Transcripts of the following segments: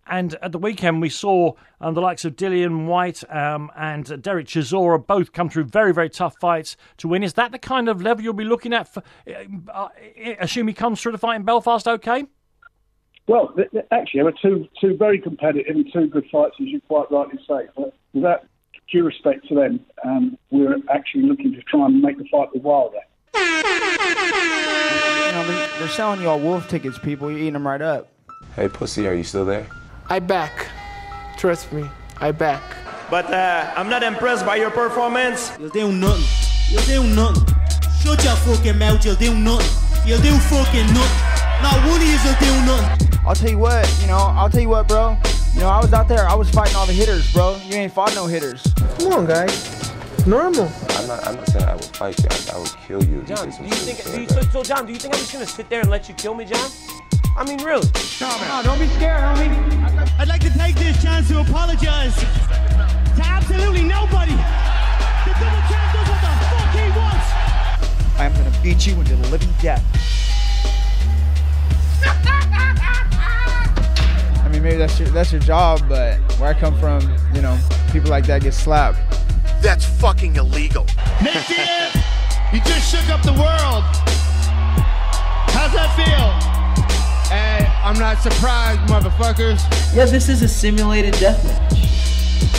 And at the weekend, we saw the likes of Dillian Whyte and Derek Chisora both come through very, very tough fights to win. Is that the kind of level you'll be looking at, assume he comes through the fight in Belfast okay? Well, actually, there were two very competitive and two good fights, as you quite rightly say. But without due respect to them, we're actually looking to try and make the fight with Wilder. You know, they're selling you all wolf tickets, people. You're eating them right up. Hey, pussy, are you still there? I back. Trust me, I back. But I'm not impressed by your performance. You'll do nothing. You'll do nothing. Shut your fucking mouth, you'll do nothing. You'll do fucking nothing. Not one of you'll do nothing. I'll tell you what, bro. You know, I was out there, I was fighting all the hitters, bro. You ain't fought no hitters. Come on, guys. It's normal. I'm not saying I would fight you. I would kill you. John, do you think I'm just gonna sit there and let you kill me, John? I mean, really? No, don't be scared, homie. I'd like to take this chance to apologize to absolutely nobody. The double champ does what the fuck he wants. I am gonna beat you into the living death. I mean, maybe that's your job, but where I come from, you know, people like that get slapped. That's fucking illegal. Nick Diaz, you just shook up the world. How's that feel? Hey, I'm not surprised, motherfuckers. Yeah, this is a simulated death match.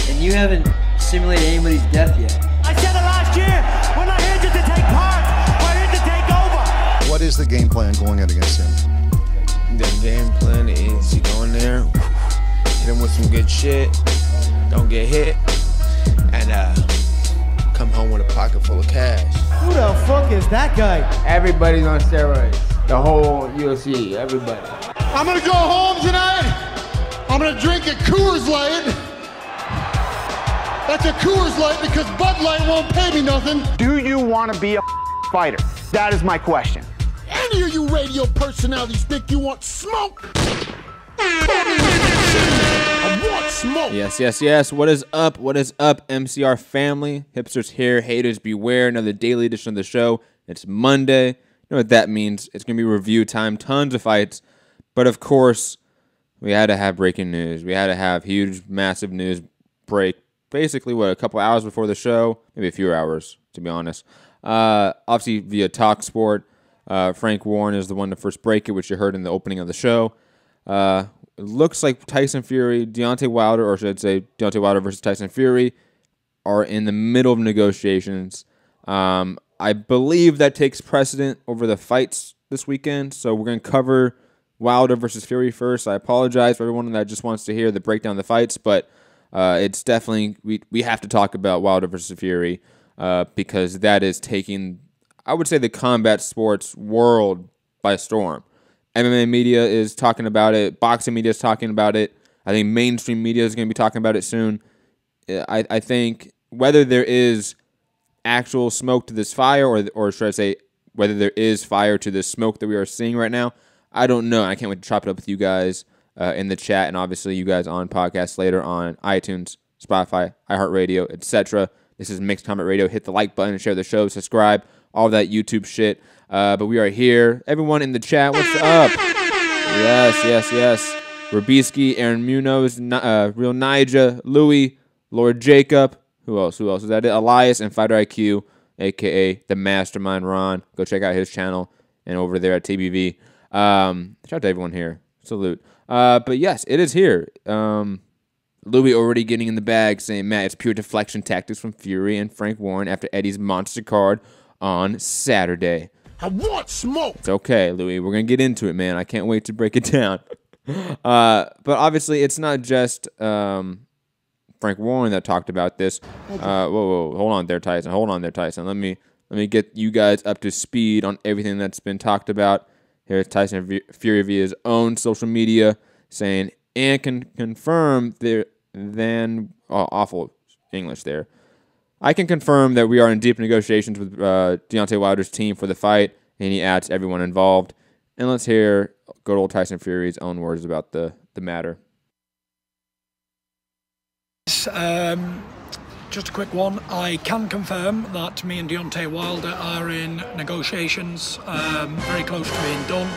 And you haven't simulated anybody's death yet. I said it last year. We're not here just to take part. We're here to take over. What is the game plan going in against him? The game plan is you go in there, hit him with some good shit, don't get hit, and come home with a pocket full of cash. Who the fuck is that guy? Everybody's on steroids. The whole UFC, everybody. I'm gonna go home tonight. I'm gonna drink a Coors Light. That's a Coors Light because Bud Light won't pay me nothing. Do you want to be a fighter? That is my question. Any of you radio personalities think you want smoke? I want smoke. Yes. What is up? What is up, MCR family? Hipsters here, haters beware. Another daily edition of the show. It's Monday. You know what that means. It's going to be review time. Tons of fights. But of course, we had to have breaking news. We had to have huge, massive news break. Basically, a couple hours before the show? Maybe a few hours, to be honest. Obviously, via TalkSport. Frank Warren is the one to first break it, which you heard in the opening of the show. It looks like Tyson Fury, Deontay Wilder, or should I say Deontay Wilder versus Tyson Fury, are in the middle of negotiations. I believe that takes precedent over the fights this weekend, so we're going to cover Wilder versus Fury first. I apologize for everyone that just wants to hear the breakdown of the fights, but it's definitely, we have to talk about Wilder versus Fury because that is taking, I would say, the combat sports world by storm. MMA media is talking about it. Boxing media is talking about it. I think mainstream media is going to be talking about it soon. I think whether there is actual smoke to this fire, or should I say, whether there is fire to this smoke that we are seeing right now, I don't know. I can't wait to chop it up with you guys in the chat, and obviously you guys on podcasts later on iTunes, Spotify, iHeartRadio, etc. This is Mixed Comment Radio. Hit the like button and share the show. Subscribe. All that YouTube shit. But we are here. Everyone in the chat, what's up? Yes. Rabisky, Aaron Munoz, Real Nija, Louis, Lord Jacob. Who else? Is that it? Elias and Fighter IQ, a.k.a. the Mastermind Ron. Go check out his channel and over there at TBV. Shout out to everyone here. Salute. But yes, it is here. Louis already getting in the bag saying, Matt, it's pure deflection tactics from Fury and Frank Warren after Eddie's monster card on Saturday. I want smoke. It's okay, Louis. We're going to get into it, man. I can't wait to break it down. But obviously, it's not just Frank Warren that talked about this. Whoa. Hold on there, Tyson. Let me get you guys up to speed on everything that's been talked about. Here's Tyson Fury via his own social media saying, and can confirm awful English there. I can confirm that we are in deep negotiations with Deontay Wilder's team for the fight, and he adds everyone involved. And let's hear good old Tyson Fury's own words about the matter. Just a quick one. I can confirm that me and Deontay Wilder are in negotiations, very close to being done.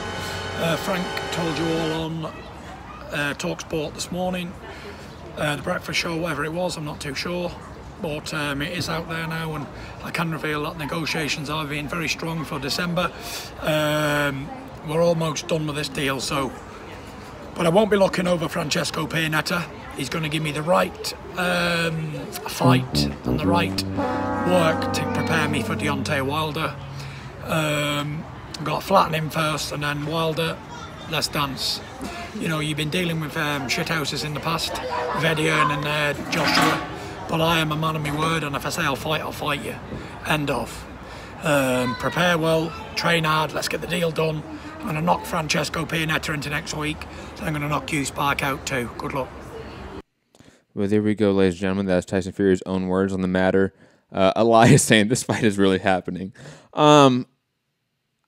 Frank told you all on TalkSport this morning, the breakfast show, whatever it was, I'm not too sure. But it is out there now, and I can reveal that negotiations are being very strong for December. We're almost done with this deal, but I won't be looking over Francesco Pianetta. He's going to give me the right fight and the right work to prepare me for Deontay Wilder. I've got to flatten him first, and then Wilder, let's dance. You know, you've been dealing with shithouses in the past, with Eddie Hearn and Joshua, but I am a man of my word, and if I say I'll fight you. End of. Prepare well, train hard, let's get the deal done. I'm going to knock Francesco Pianetta into next week, so I'm going to knock you Spark out too. Good luck. Well, there we go, ladies and gentlemen. That's Tyson Fury's own words on the matter. Elias saying this fight is really happening. I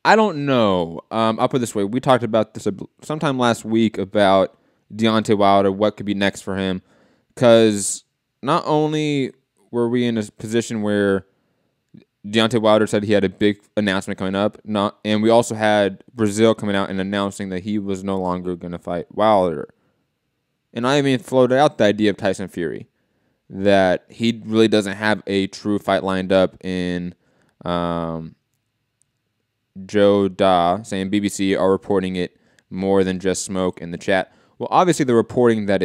don't know. I'll put it this way. We talked about this sometime last week about Deontay Wilder, what could be next for him. Because not only were we in a position where Deontay Wilder said he had a big announcement coming up, and we also had Brazil coming out and announcing that he was no longer going to fight Wilder. And I even floated out the idea of Tyson Fury, that he really doesn't have a true fight lined up in Joe Da, saying BBC are reporting it more than just smoke in the chat. Well, obviously they're reporting that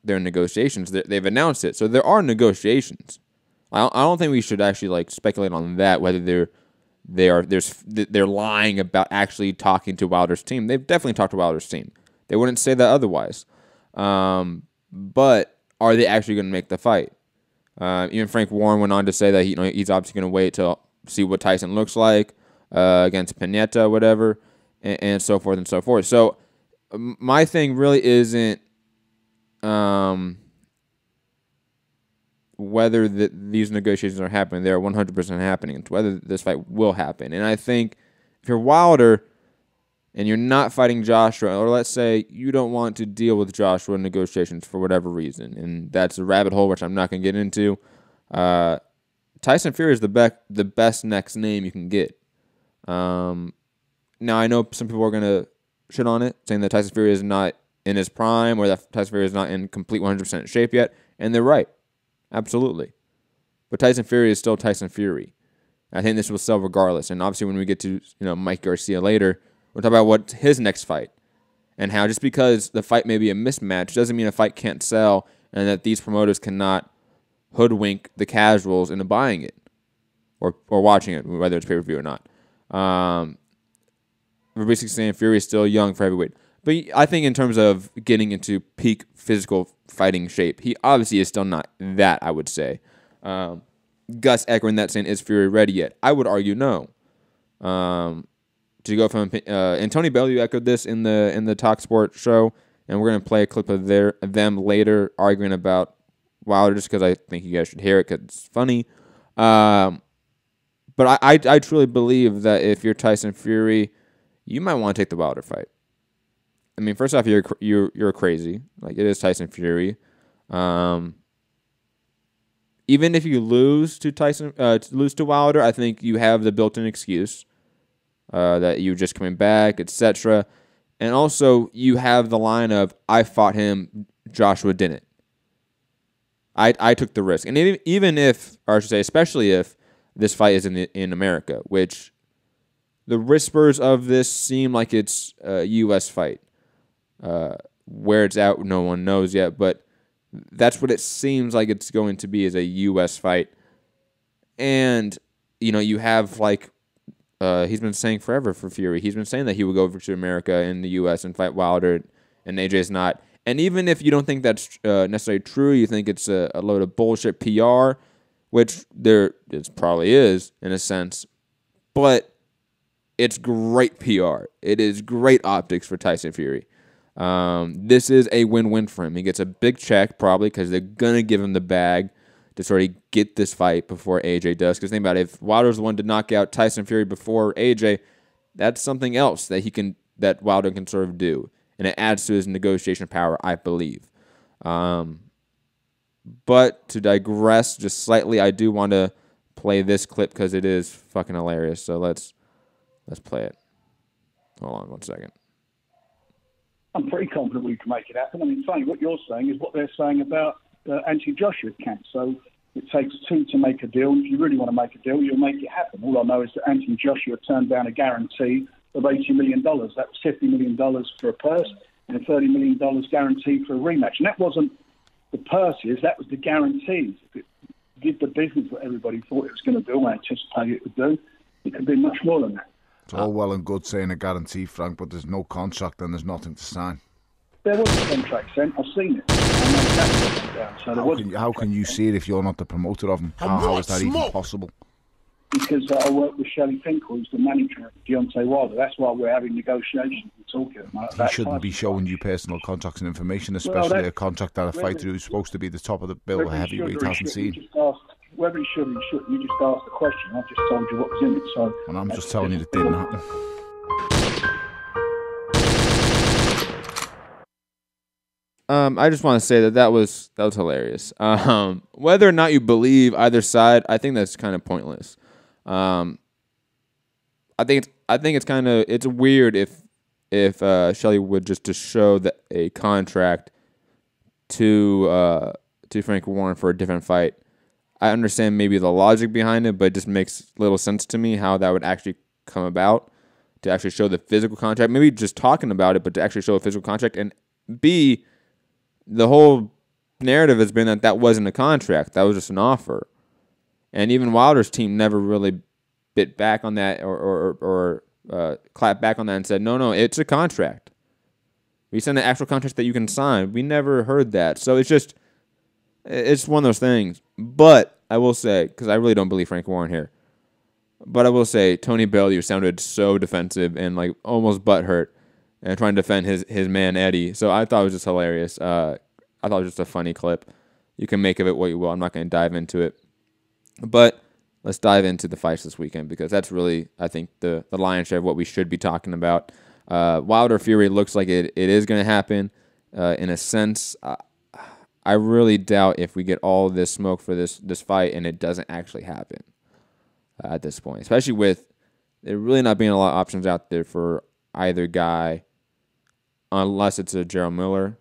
they're in negotiations. They've announced it, so there are negotiations. I don't think we should actually speculate on that, whether they're lying about actually talking to Wilder's team. They've definitely talked to Wilder's team. They wouldn't say that otherwise. But are they actually going to make the fight? Even Frank Warren went on to say that he's obviously going to wait to see what Tyson looks like against Pianetta, whatever, and so forth and so forth. So my thing really isn't whether these negotiations are happening. They're 100% happening. It's whether this fight will happen. And I think if you're Wilder and you're not fighting Joshua, or let's say you don't want to deal with Joshua in negotiations for whatever reason, and that's a rabbit hole which I'm not going to get into, Tyson Fury is the best next name you can get. Now, I know some people are going to shit on it, saying that Tyson Fury is not in his prime or that Tyson Fury is not in complete 100% shape yet, and they're right. Absolutely. But Tyson Fury is still Tyson Fury. I think this will sell regardless, and obviously when we get to Mikey Garcia later, we'll talk about what's his next fight and how just because the fight may be a mismatch doesn't mean a fight can't sell and that these promoters cannot hoodwink the casuals into buying it or watching it, whether it's pay-per-view or not. We're basically saying Fury is still young for heavyweight. But I think in terms of getting into peak physical fighting shape, he obviously is still not that, I would say. Gus echoing that, saying, is Fury ready yet? I would argue no. To go from and Tony Bell, you echoed this in the TalkSport show, and we're going to play a clip of them later arguing about Wilder just because I think you guys should hear it because it's funny. But I truly believe that if you're Tyson Fury, you might want to take the Wilder fight. I mean, first off, you're crazy. Like, it is Tyson Fury. Even if you lose to Wilder, I think you have the built-in excuse that you're just coming back, etc. And also, you have the line of, I fought him, Joshua didn't. I took the risk. And even if, or I should say, especially if this fight is in America, which the whispers of this seem like it's a U.S. fight. Where it's out, no one knows yet, but that's what it seems like it's going to be, is a U.S. fight. And, you have, he's been saying forever for Fury. He's been saying that he would go over to America in the U.S. and fight Wilder, and AJ's not. And even if you don't think that's necessarily true, you think it's a load of bullshit PR, which it probably is, in a sense, but it's great PR. It is great optics for Tyson Fury. This is a win-win for him. He gets a big check, probably, because they're going to give him the bag to sort of get this fight before AJ does. Because think about it, if Wilder's the one to knock out Tyson Fury before AJ, that's something else that Wilder can sort of do. And it adds to his negotiation power, I believe. But to digress just slightly, I do want to play this clip because it is fucking hilarious. So let's play it. Hold on one second. I'm pretty confident we can make it happen. I mean, funny, what you're saying is what they're saying about Anthony Joshua camp. So it takes two to make a deal. And if you really want to make a deal, you'll make it happen. All I know is that Anthony Joshua turned down a guarantee of $80 million. That was $50 million for a purse and $30 million guaranteed for a rematch. And that wasn't the purses, that was the guarantees. If it did the business that everybody thought it was going to do and anticipated it would do, it could be much more than that. It's all well and good saying a guarantee, Frank, but there's no contract and there's nothing to sign. There was a contract sent. I've seen it. How can you see it if you're not the promoter of him? How is that even possible? Because I work with Shelley Finkel, who's the manager of Deontay Wilder. That's why we're having negotiations and talking about that. He shouldn't be showing you personal contacts and information, especially a contract that a fighter who's supposed to be the top of the bill, a heavyweight, hasn't seen. Whether he should or he shouldn't, you just asked the question. I just told you what was in it. So, and I'm just telling you it didn't happen. I just want to say that was hilarious. Whether or not you believe either side, I think that's kind of pointless. I think it's weird if Shelley would just to show that a contract to Frank Warren for a different fight. I understand maybe the logic behind it, but it just makes little sense to me how that would actually come about, to actually show the physical contract. Maybe just talking about it, but to actually show a physical contract. And B, the whole narrative has been that wasn't a contract. That was just an offer. And even Wilder's team never really bit back on that or clapped back on that and said, no, it's a contract. We send an actual contract that you can sign. We never heard that. So it's one of those things. But I will say, because I really don't believe Frank Warren here, but I will say Tony Bellew sounded so defensive and like almost butthurt and trying to defend his man Eddie. So I thought it was just hilarious. I thought it was just a funny clip. You can make of it what you will. I'm not going to dive into it. But let's dive into the fights this weekend, because that's really, I think, the lion's share of what we should be talking about. Wilder Fury looks like it is going to happen. In a sense, I really doubt if we get all this smoke for this fight and it doesn't actually happen at this point, especially with there really not being a lot of options out there for either guy, unless it's a Gerald Miller.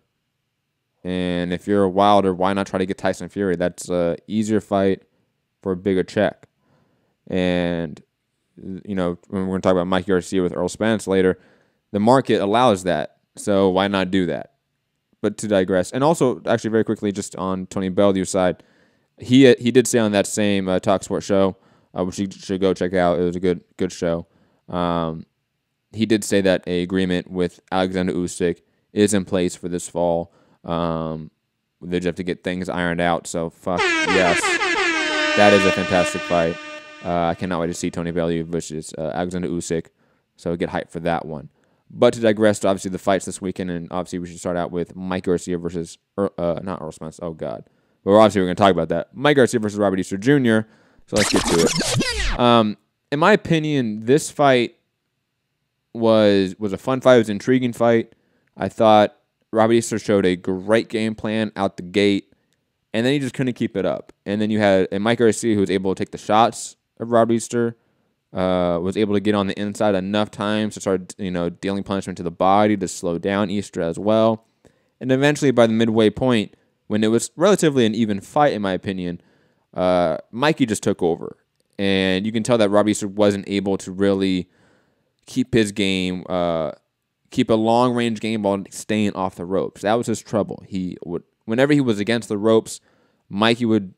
And if you're a Wilder, why not try to get Tyson Fury? That's an easier fight for a bigger check. And, you know, when we're going to talk about Mikey Garcia with Earl Spence later, the market allows that. So why not do that? But to digress, and also actually very quickly, just on Tony Bellew's side, he did say on that same TalkSport show, which you should go check out. It was a good show. He did say that an agreement with Alexander Usyk is in place for this fall. They just have to get things ironed out. So fuck yes, that is a fantastic fight. I cannot wait to see Tony Bellew versus Alexander Usyk. So get hyped for that one. But to digress to obviously the fights this weekend, and obviously we should start out with Mike Garcia versus, not Earl Spence, oh God. But obviously we're going to talk about that. Mike Garcia versus Robert Easter Jr., so let's get to it. In my opinion, this fight was a fun fight. It was an intriguing fight. I thought Robert Easter showed a great game plan out the gate, and then he just couldn't keep it up. And then you had Mike Garcia, who was able to take the shots of Robert Easter, was able to get on the inside enough times to start, dealing punishment to the body to slow down Easter as well. And eventually, by the midway point, when it was relatively an even fight, in my opinion, Mikey just took over. And you can tell that Robert Easter wasn't able to really keep his game, keep a long-range game while staying off the ropes. That was his trouble. Whenever he was against the ropes, Mikey would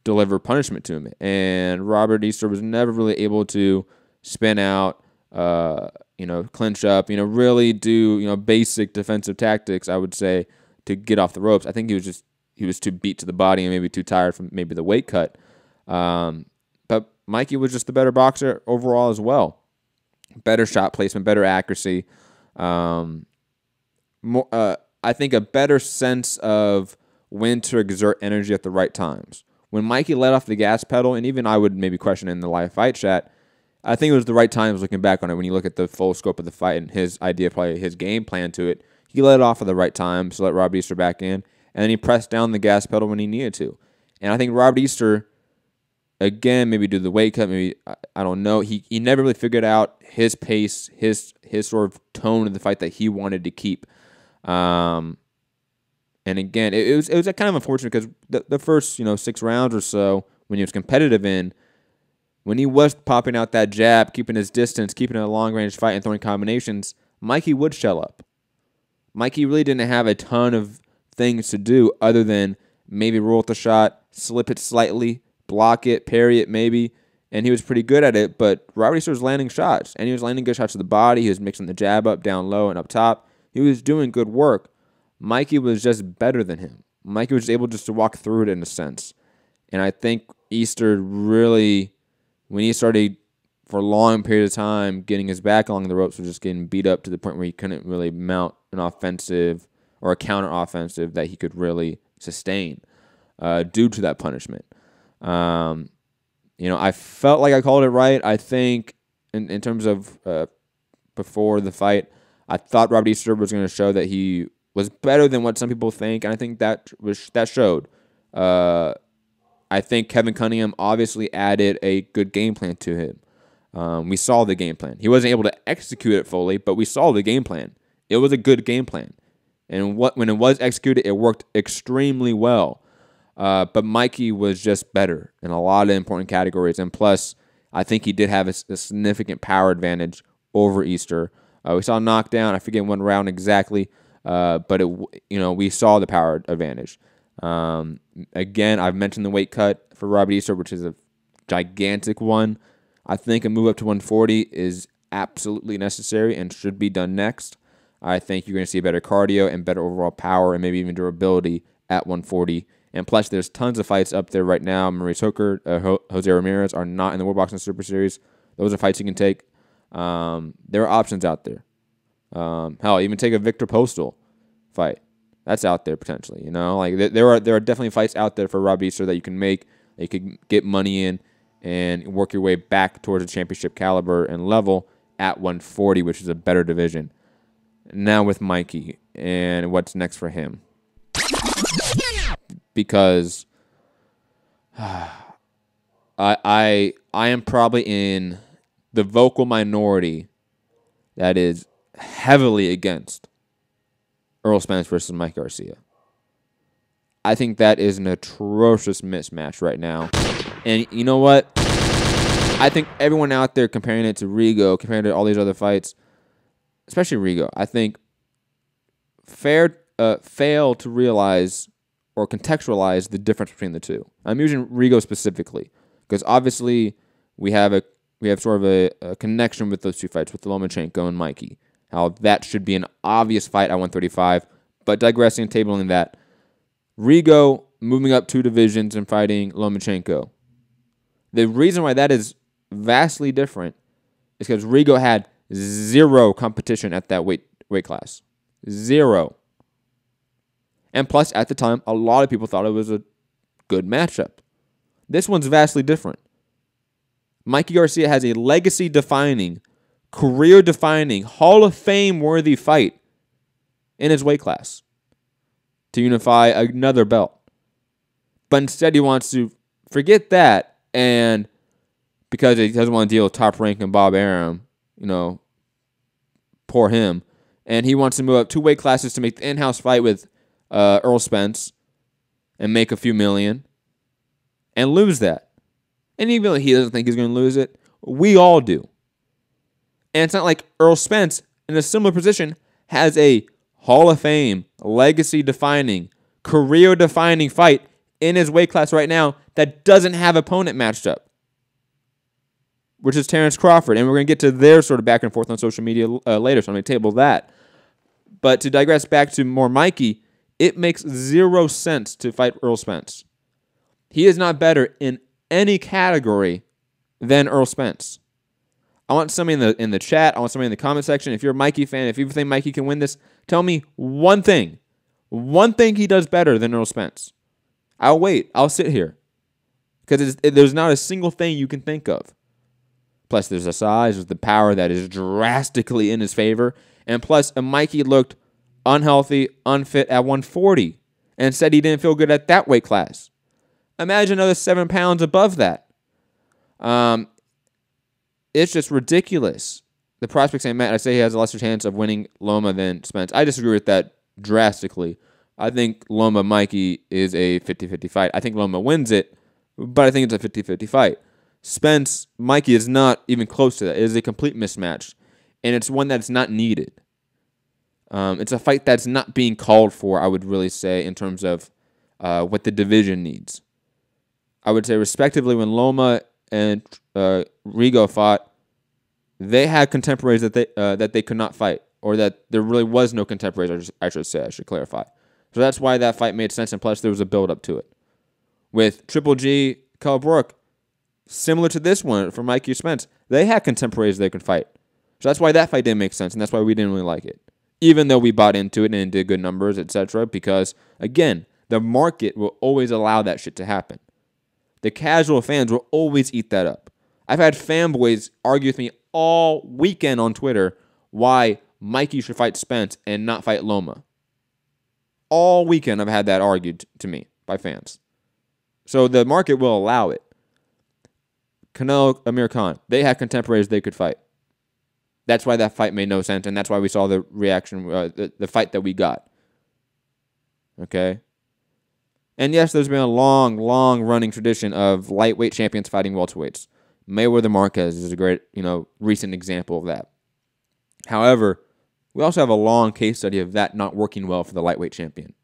deliver punishment to him. And Robert Easter was never really able to spin out, clinch up, really do, basic defensive tactics, I would say, to get off the ropes. I think he was too beat to the body and maybe too tired from maybe the weight cut. But Mikey was just the better boxer overall as well. Better shot placement, better accuracy. I think a better sense of when to exert energy at the right times. When Mikey let off the gas pedal, and even I would maybe question in the live fight chat, I think it was the right times looking back on it when you look at the full scope of the fight and his idea, probably his game plan to it. He let it off at the right time to let Robert Easter back in, and then he pressed down the gas pedal when he needed to. And I think Robert Easter, again, maybe do the weight cut, maybe, I don't know. He never really figured out his pace, his sort of tone of the fight that he wanted to keep. And again, it was kind of unfortunate because the first 6 rounds or so, when he was competitive when he was popping out that jab, keeping his distance, keeping it a long-range fight and throwing combinations, Mikey would shell up. Mikey really didn't have a ton of things to do other than maybe roll with the shot, slip it slightly, block it, parry it maybe, and he was pretty good at it, but Robert Easter was landing shots, and he was landing good shots to the body. He was mixing the jab up, down low, and up top. He was doing good work. Mikey was just better than him. Mikey was able just to walk through it in a sense. And I think Easter really, when he started for a long period of time getting his back along the ropes, was just getting beat up to the point where he couldn't really mount an offensive or a counter-offensive that he could really sustain due to that punishment. I felt like I called it right. I think in terms of before the fight, I thought Robert Easter was going to show that he was better than what some people think, and I think that showed. I think Kevin Cunningham obviously added a good game plan to him. We saw the game plan. He wasn't able to execute it fully, but we saw the game plan. It was a good game plan. And when it was executed, it worked extremely well. But Mikey was just better in a lot of important categories. And plus, I think he did have a significant power advantage over Easter. We saw a knockdown. I forget one round exactly. But we saw the power advantage. Again, I've mentioned the weight cut for Robert Easter, which is a gigantic one. I think a move up to 140 is absolutely necessary and should be done next. I think you're going to see better cardio and better overall power and maybe even durability at 140. And plus, there's tons of fights up there right now. Maurice Hooker, Jose Ramirez are not in the World Boxing Super Series. Those are fights you can take. There are options out there. Hell, even take a Victor Postal fight. That's out there potentially. There are definitely fights out there for Rob Easter that you can make, that you can get money in, and work your way back towards a championship caliber and level at 140, which is a better division. Now with Mikey and what's next for him, because I am probably in the vocal minority that is heavily against Errol Spence versus Mike Garcia. I think that is an atrocious mismatch right now. And you know what? I think everyone out there comparing it to Rigo, comparing it to all these other fights, especially Rigo, I think fail to realize or contextualize the difference between the two. I'm using Rigo specifically because obviously we have sort of a connection with those two fights, with Lomachenko and Mikey. How that should be an obvious fight at 135. But digressing and tabling that, Rigo moving up 2 divisions and fighting Lomachenko. The reason why that is vastly different is because Rigo had 0 competition at that weight class. 0. And plus, at the time, a lot of people thought it was a good matchup. This one's vastly different. Mikey Garcia has a legacy-defining, career-defining, Hall of Fame-worthy fight in his weight class to unify another belt. But instead, he wants to forget that, and because he doesn't want to deal with top-ranking Bob Arum, poor him, and he wants to move up 2 weight classes to make the in-house fight with Errol Spence and make a few million and lose that. And even though he doesn't think he's going to lose it, we all do. And it's not like Errol Spence, in a similar position, has a Hall of Fame, legacy-defining, career-defining fight in his weight class right now that doesn't have opponent matched up, which is Terrence Crawford. And we're going to get to their sort of back and forth on social media later, so I'm going to table that. But to digress back to more Mikey, it makes 0 sense to fight Errol Spence. He is not better in any category than Errol Spence. I want somebody in the chat, I want somebody in the comment section. If you're a Mikey fan, if you think Mikey can win this, tell me one thing he does better than Errol Spence. I'll wait. I'll sit here. Because there's not a single thing you can think of. Plus, there's the size, there's the power that is drastically in his favor. And plus, Mikey looked unhealthy, unfit at 140 and said he didn't feel good at that weight class. Imagine another 7 pounds above that. It's just ridiculous. The prospects ain't met. I say he has a lesser chance of winning Loma than Spence. I disagree with that drastically. I think Loma-Mikey is a 50-50 fight. I think Loma wins it, but I think it's a 50-50 fight. Spence-Mikey is not even close to that. It is a complete mismatch, and it's one that's not needed. It's a fight that's not being called for, I would really say, in terms of what the division needs. I would say, respectively, when Loma and Rigo fought, they had contemporaries that they could not fight, or that there really was no contemporaries, I should clarify. So that's why that fight made sense, and plus there was a build-up to it. With Triple G, Kell Brook, similar to this one for Mikey Spence, they had contemporaries they could fight. So that's why that fight didn't make sense, and that's why we didn't really like it. Even though we bought into it and did good numbers, etc., because, again, the market will always allow that shit to happen. The casual fans will always eat that up. I've had fanboys argue with me all weekend on Twitter why Mikey should fight Spence and not fight Loma. All weekend I've had that argued to me by fans. So the market will allow it. Canelo, Amir Khan, they had contemporaries they could fight. That's why that fight made no sense, and that's why we saw the reaction, the fight that we got. Okay? And yes, there's been a long, long running tradition of lightweight champions fighting welterweights. Mayweather Marquez is a great, recent example of that. However, we also have a long case study of that not working well for the lightweight champion.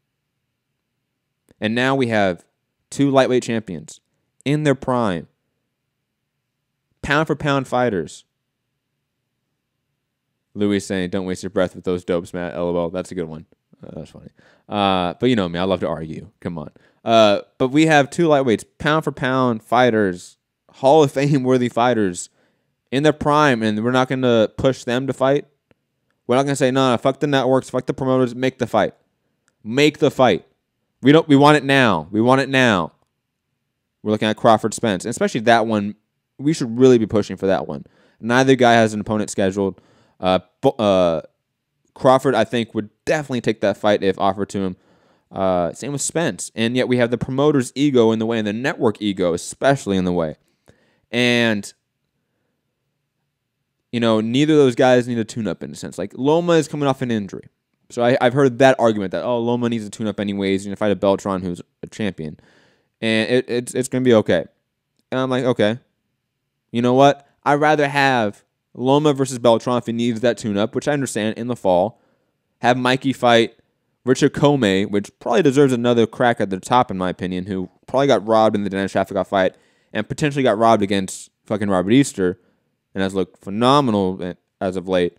And now we have two lightweight champions in their prime, pound-for-pound fighters. Louis saying, don't waste your breath with those dopes, Matt. LOL. That's a good one. That's funny. But you know me. I love to argue. Come on. But we have two lightweights, pound-for-pound fighters, Hall of Fame-worthy fighters in their prime, and we're not going to push them to fight. We're not going to say, no, fuck the networks, fuck the promoters, make the fight. Make the fight. We want it now. We want it now. We're looking at Crawford Spence, and especially that one. We should really be pushing for that one. Neither guy has an opponent scheduled. Crawford, I think, would definitely take that fight if offered to him. Same with Spence. And yet we have the promoter's ego in the way, and the network ego especially in the way. And neither of those guys need a tune-up in a sense. Like, Loma is coming off an injury. So I've heard that argument that, Loma needs a tune-up anyways. You're going to fight a Beltran who's a champion. And it's going to be okay. And I'm like, okay. You know what? I'd rather have Loma versus Beltran if he needs that tune-up, which I understand, in the fall. Have Mikey fight Richard Comey, which probably deserves another crack at the top, in my opinion, who probably got robbed in the Dennis Shaffield fight and potentially got robbed against fucking Robert Easter and has looked phenomenal as of late.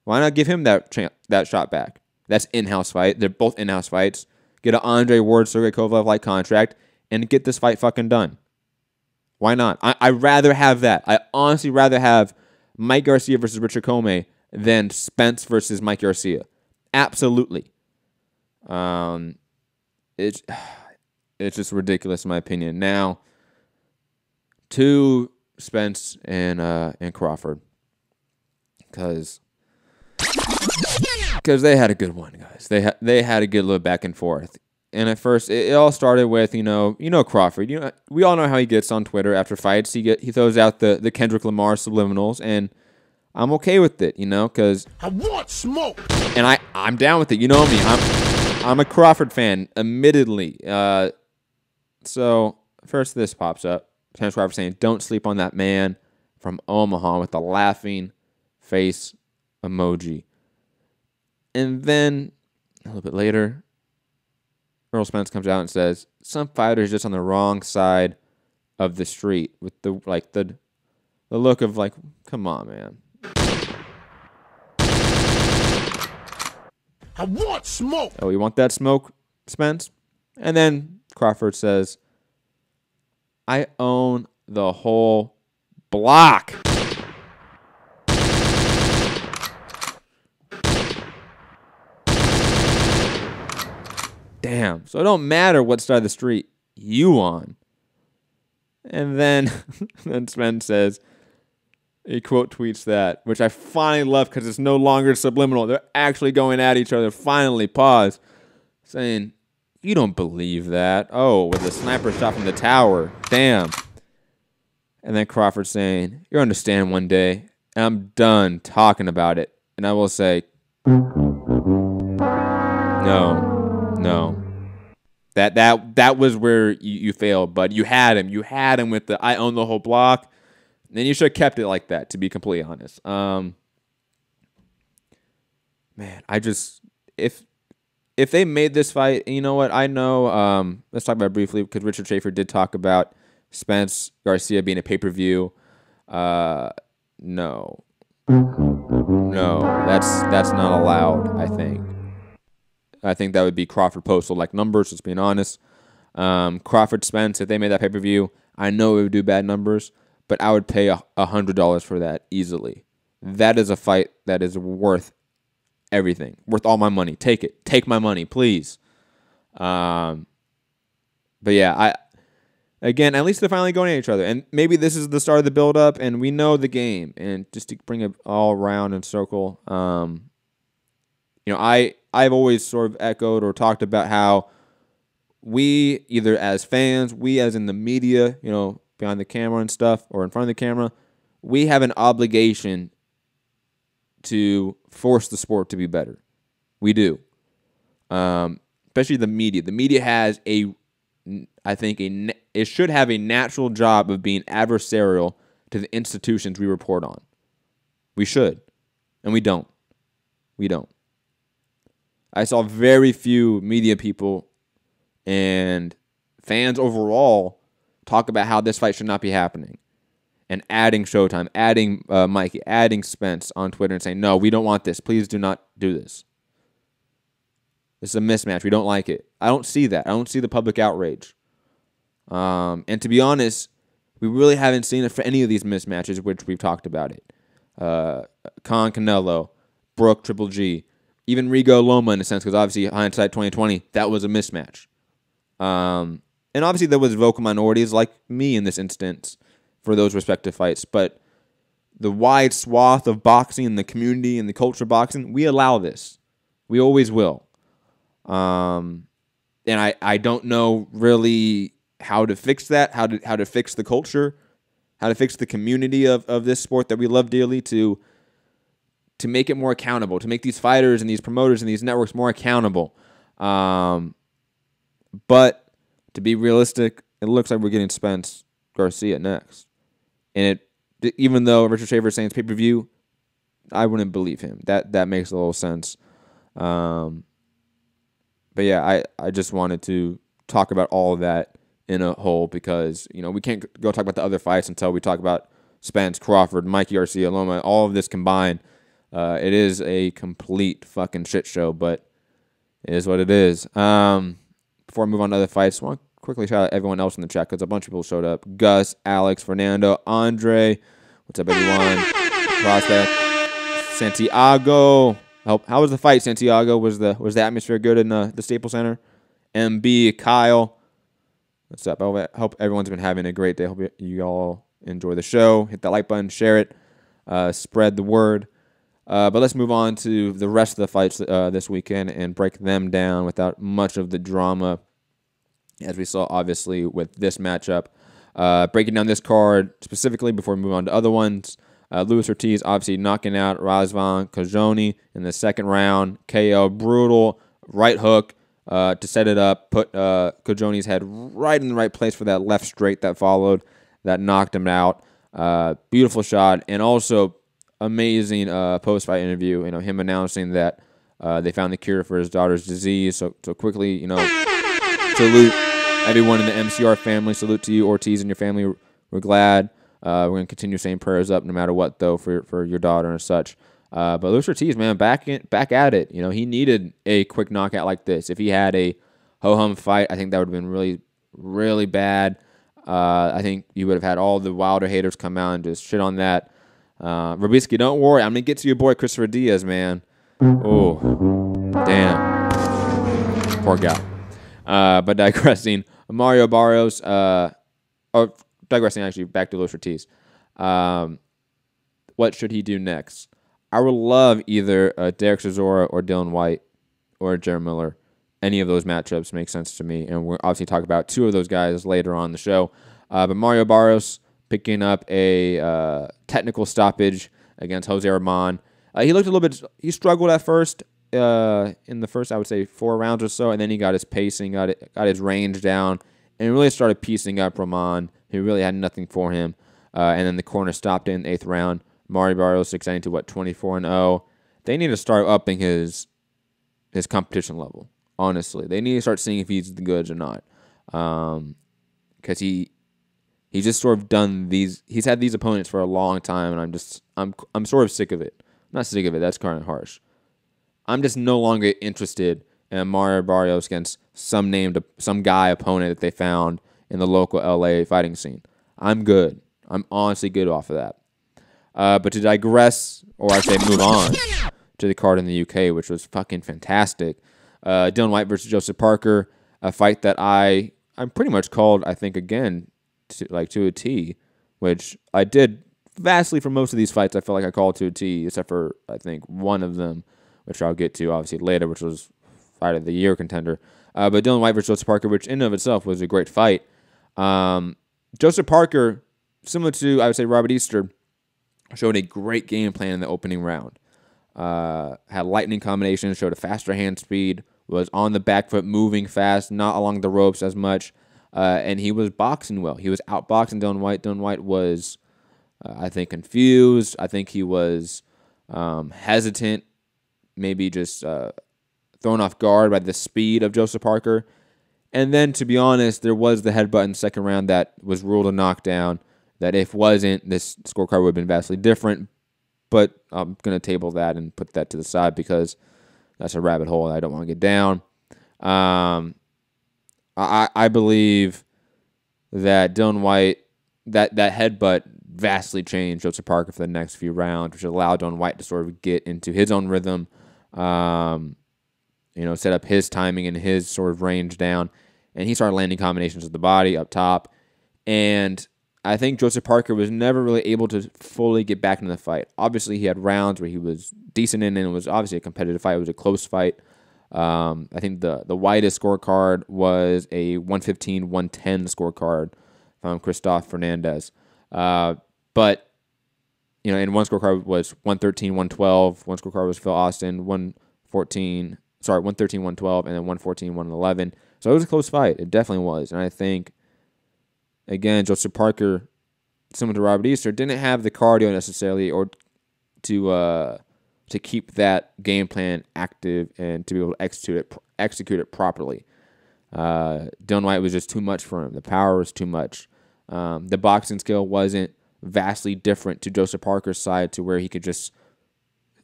Why not give him that shot back? That's in-house fight. They're both in-house fights. Get an Andre Ward, Sergey Kovalev-like contract and get this fight fucking done. Why not? I'd rather have that. I honestly rather have Mike Garcia versus Richard Comey than Spence versus Mike Garcia. Absolutely. It's just ridiculous in my opinion. Now, to Spence and Crawford, because they had a good one, guys. They had a good little back and forth. And at first, it all started with Crawford. We all know how he gets on Twitter after fights. He throws out the Kendrick Lamar subliminals, and I'm okay with it, because I want smoke. And I'm down with it. You know me. I'm a Crawford fan, admittedly. So first, this pops up. Terence Crawford saying, "Don't sleep on that man from Omaha," with the laughing face emoji. And then a little bit later, Earl Spence comes out and says, "Some fighters just on the wrong side of the street," with the look of like, come on, man. I want smoke. Oh, you want that smoke, Spence? And then Crawford says, "I own the whole block." Damn. So it don't matter what side of the street you on. And then Spence says, he quote tweets that, which I finally love because it's no longer subliminal. They're actually going at each other. Finally, pause. Saying, "You don't believe that." Oh, with a sniper shot from the tower. Damn. And then Crawford saying, "You'll understand one day. And I'm done talking about it." And I will say, No. That was where you failed, but you had him. You had him with the I own the whole block. Then you should have kept it like that, to be completely honest. Man, if they made this fight, and you know what? I know, let's talk about it briefly, because Richard Schaefer did talk about Spence Garcia being a pay-per-view. No, that's not allowed, I think. I think that would be Crawford Postal-like numbers, just being honest. Crawford Spence, if they made that pay-per-view, I know it would do bad numbers, but I would pay $100 for that easily. That is a fight that is worth everything, worth all my money. Take it. Take my money, please. But yeah, again, at least they're finally going at each other. And maybe this is the start of the build-up, and we know the game. And just to bring it all around and circle, I've always sort of echoed or talked about how we, either as fans, we as in the media, behind the camera and stuff, or in front of the camera, we have an obligation to force the sport to be better. We do. Especially the media. The media has it should have a natural job of being adversarial to the institutions we report on. We should. And we don't. I saw very few media people and fans overall talk about how this fight should not be happening. And adding Showtime, adding Mikey, adding Spence on Twitter and saying, no, we don't want this. Please do not do this. This is a mismatch. We don't like it. I don't see that. I don't see the public outrage. And to be honest, we really haven't seen it for any of these mismatches, which we've talked about it. Khan Canelo, Brooke Triple G, even Rigo Loma in a sense, because obviously hindsight 2020, that was a mismatch. And obviously there was vocal minorities like me in this instance for those respective fights, but the wide swath of boxing and the community and the culture of boxing, we allow this. We always will. And I don't know really how to fix that, how to fix the culture, how to fix the community of this sport that we love dearly, to make it more accountable, to make these fighters and these promoters and these networks more accountable. But to be realistic, it looks like we're getting Spence Garcia next. And even though Richard Schaefer is saying it's pay-per-view, I wouldn't believe him. That makes a little sense. But yeah, I just wanted to talk about all of that in a whole, because we can't go talk about the other fights until we talk about Spence, Crawford, Mikey Garcia, Loma, all of this combined. It is a complete fucking shit show, but it is what it is. Before I move on to other fights, I want to quickly shout out everyone else in the chat, because a bunch of people showed up. Gus, Alex, Fernando, Andre, what's up, everyone? Prospect, Santiago. How was the fight, Santiago? Was the atmosphere good in the Staples Center? MB, Kyle, what's up? I hope everyone's been having a great day. Hope you all enjoy the show. Hit that like button, share it, spread the word. But let's move on to the rest of the fights this weekend and break them down without much of the drama, as we saw, obviously, with this matchup. Breaking down this card specifically before we move on to other ones. Luis Ortiz obviously knocking out Razvan Kajoni in the second round. KO, brutal right hook to set it up. Put Kajoni's head right in the right place for that left straight that followed. That knocked him out. Beautiful shot. And also amazing post-fight interview. Him announcing that they found the cure for his daughter's disease. So quickly, salute everyone in the MCR family. Salute to you, Ortiz, and your family. We're glad. We're going to continue saying prayers up no matter what, though, for your daughter and such. But Luis Ortiz, man, back at it. He needed a quick knockout like this. If he had a ho-hum fight, I think that would have been really, really bad. I think you would have had all the Wilder haters come out and just shit on that. Robisky, don't worry. I'm going to get to your boy Christopher Diaz, man. Oh, damn. Poor guy. But digressing, Mario Barrios, digressing actually back to Luis Ortiz. What should he do next? I would love either Derek Chisora or Dillian Whyte or Jared Miller. Any of those matchups make sense to me, and we'll obviously talk about two of those guys later on in the show. But Mario Barrios picking up a technical stoppage against Jose Arman. He looked a little bit. He struggled at first. in the first, I would say, 4 rounds or so, and then he got his pacing, got his range down, and really started piecing up Roman, who really had nothing for him. And then the corner stopped in the 8th round. Mario Barrios extending to 24-0. They need to start upping his competition level. Honestly, they need to start seeing if he's the goods or not, because he's just sort of done these. He's had these opponents for a long time, and I'm sort of sick of it. I'm not sick of it. That's kind of harsh. I'm just no longer interested in Mario Barrios against some guy opponent that they found in the local LA fighting scene. I'm good. I'm honestly good off of that. But to digress, or I say move on to the card in the UK, which was fucking fantastic. Dillian Whyte versus Joseph Parker, a fight that I'm pretty much called, I think, again, to a T, which I did vastly for most of these fights. I feel like I called to a T, except for, I think, one of them, which I'll get to, obviously, later, which was Fight of the Year contender. But Dillian Whyte versus Joseph Parker, which in and of itself was a great fight. Joseph Parker, similar to, I would say, Robert Easter, showed a great game plan in the opening round. Had lightning combinations, showed a faster hand speed, was on the back foot, moving fast, not along the ropes as much, and he was boxing well. He was outboxing Dillian Whyte. Dillian Whyte was, I think, confused. I think he was hesitant, maybe just thrown off guard by the speed of Joseph Parker. And then, to be honest, there was the headbutt in the second round that was ruled a knockdown, that if wasn't, this scorecard would have been vastly different. But I'm going to table that and put that to the side because that's a rabbit hole I don't want to get down. I believe that Dillian Whyte, that headbutt vastly changed Joseph Parker for the next few rounds, which allowed Dillian Whyte to sort of get into his own rhythm, set up his timing and his sort of range down. And he started landing combinations with the body up top. And I think Joseph Parker was never really able to fully get back into the fight. Obviously, he had rounds where he was decent in, and it was obviously a competitive fight. It was a close fight. I think the widest scorecard was a 115-110 scorecard from Christoph Fernandez. But, and one scorecard was 113-112. One scorecard was Phil Austin, 113-112, and then 114-111. So it was a close fight. It definitely was. And I think, again, Joseph Parker, similar to Robert Easter, didn't have the cardio necessarily or to keep that game plan active and to be able to execute it properly. Dillian Whyte was just too much for him. The power was too much. The boxing skill wasn't vastly different to Joseph Parker's side to where he could just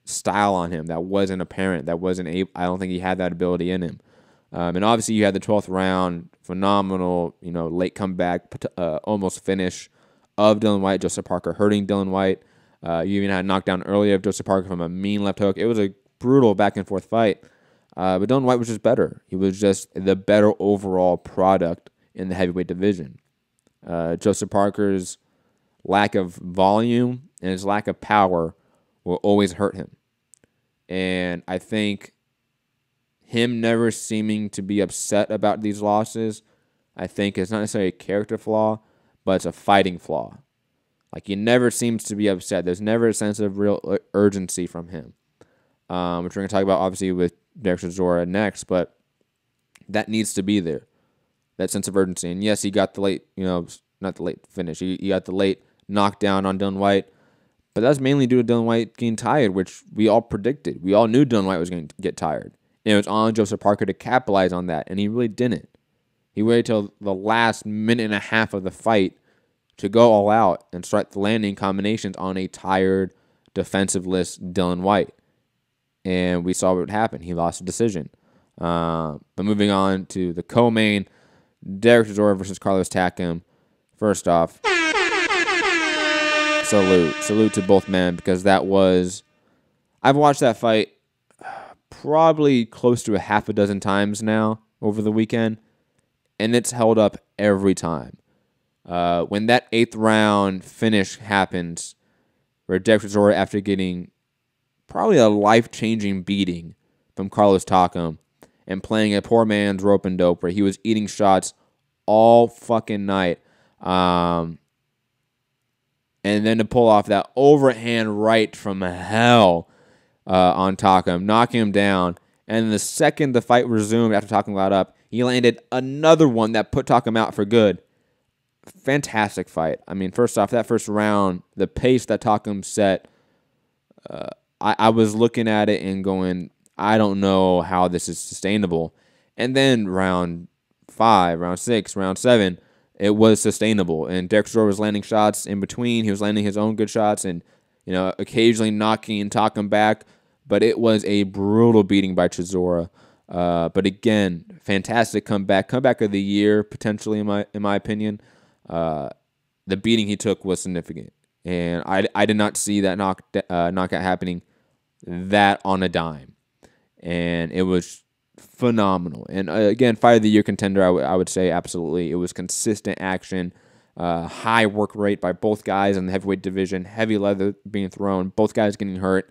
style on him. That wasn't apparent. I don't think he had that ability in him. And obviously you had the 12th round, phenomenal, late comeback, almost finish of Dillian Whyte, Joseph Parker hurting Dillian Whyte. You even had a knockdown earlier of Joseph Parker from a mean left hook. It was a brutal back and forth fight. But Dillian Whyte was just better. He was just the better overall product in the heavyweight division. Joseph Parker's lack of volume and his lack of power will always hurt him. And I think him never seeming to be upset about these losses, I think it's not necessarily a character flaw, but it's a fighting flaw. Like, he never seems to be upset. There's never a sense of real urgency from him. Which we're going to talk about, obviously, with Derek Chisora next, but that needs to be there. That sense of urgency. And yes, he got the late, not the late finish. He got the late knockdown on Dillian Whyte, but that's mainly due to Dillian Whyte getting tired, which we all predicted. We all knew Dillian Whyte was going to get tired. And it was on Joseph Parker to capitalize on that, and he really didn't. He waited till the last minute and a half of the fight to go all out and start the landing combinations on a tired, defensiveless Dillian Whyte. And we saw what happened. He lost a decision. But moving on to the co-main, Derek Chisora versus Carlos Takam. First off, salute to both men, because I've watched that fight probably close to a half a dozen times now over the weekend, and it's held up every time. When that 8th round finish happens, where Derek Chisora, after getting probably a life-changing beating from Carlos Takam and playing a poor man's rope and dope, where he was eating shots all fucking night, and then to pull off that overhand right from hell on Takam, knocking him down. And the second the fight resumed after Takam got up, he landed another one that put Takam out for good. Fantastic fight. I mean, first off, that first round, the pace that Takam set, I was looking at it and going, I don't know how this is sustainable. And then round 5, round 6, round 7, it was sustainable. And Derek Chisora was landing shots in between. He was landing his own good shots and, occasionally knocking Takam back. But it was a brutal beating by Chisora. But again, fantastic comeback of the year potentially in my opinion. The beating he took was significant, and I did not see that knockout happening that on a dime, and it was phenomenal. And again, fight of the year contender, I would say absolutely. It was consistent action, high work rate by both guys in the heavyweight division, heavy leather being thrown, both guys getting hurt.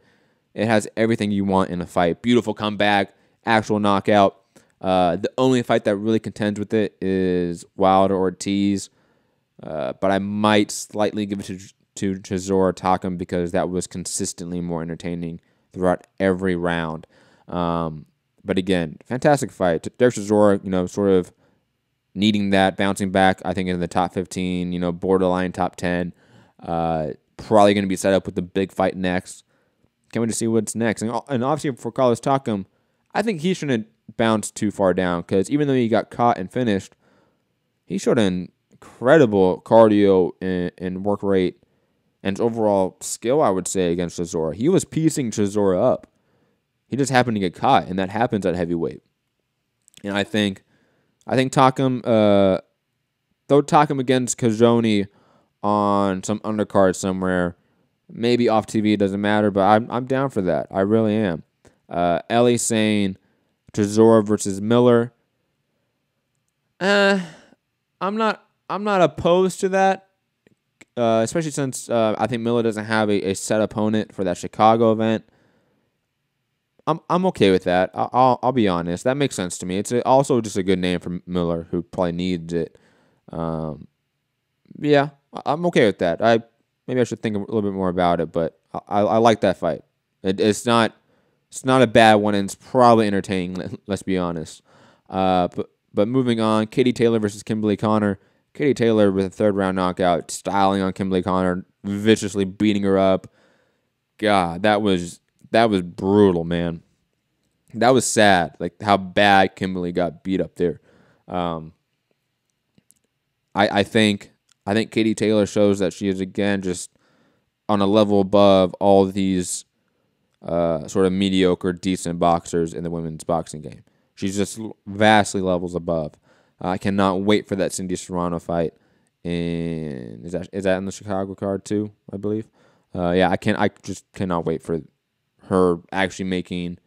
It has everything you want in a fight. Beautiful comeback, actual knockout. The only fight that really contends with it is Wilder Ortiz, but I might slightly give it to Chisora Takam because that was consistently more entertaining throughout every round. But again, fantastic fight. Derek Chisora, sort of needing that, bouncing back, I think, in the top 15, borderline top 10. Probably going to be set up with the big fight next. Can't wait to see what's next. And obviously for Carlos Takam, I think he shouldn't bounce too far down because even though he got caught and finished, he showed an incredible cardio and work rate and overall skill, I would say, against Chisora. He was piecing Chisora up. He just happened to get caught, and that happens at heavyweight. And I think Takam, throw Takam against Kazoni on some undercard somewhere, maybe off TV, doesn't matter, but I'm down for that. I really am. Ellie saying Chisora versus Miller. I'm not opposed to that, especially since I think Miller doesn't have a set opponent for that Chicago event. I'm okay with that. I'll be honest. That makes sense to me. It's also just a good name for Miller, who probably needs it. Yeah, I'm okay with that. Maybe I should think a little bit more about it, but I like that fight. It's not a bad one, and it's probably entertaining. Let's be honest. But moving on, Katie Taylor versus Kimberly Connor. Katie Taylor with a third-round knockout, styling on Kimberly Connor, viciously beating her up. God, that was brutal, man. That was sad, like how bad Kimberly got beat up there. I think Katie Taylor shows that she is, again, just on a level above all these sort of mediocre, decent boxers in the women's boxing game. She's just vastly levels above. I cannot wait for that Cindy Serrano fight. Is that in the Chicago card too, I believe? Yeah, I just cannot wait for her actually making,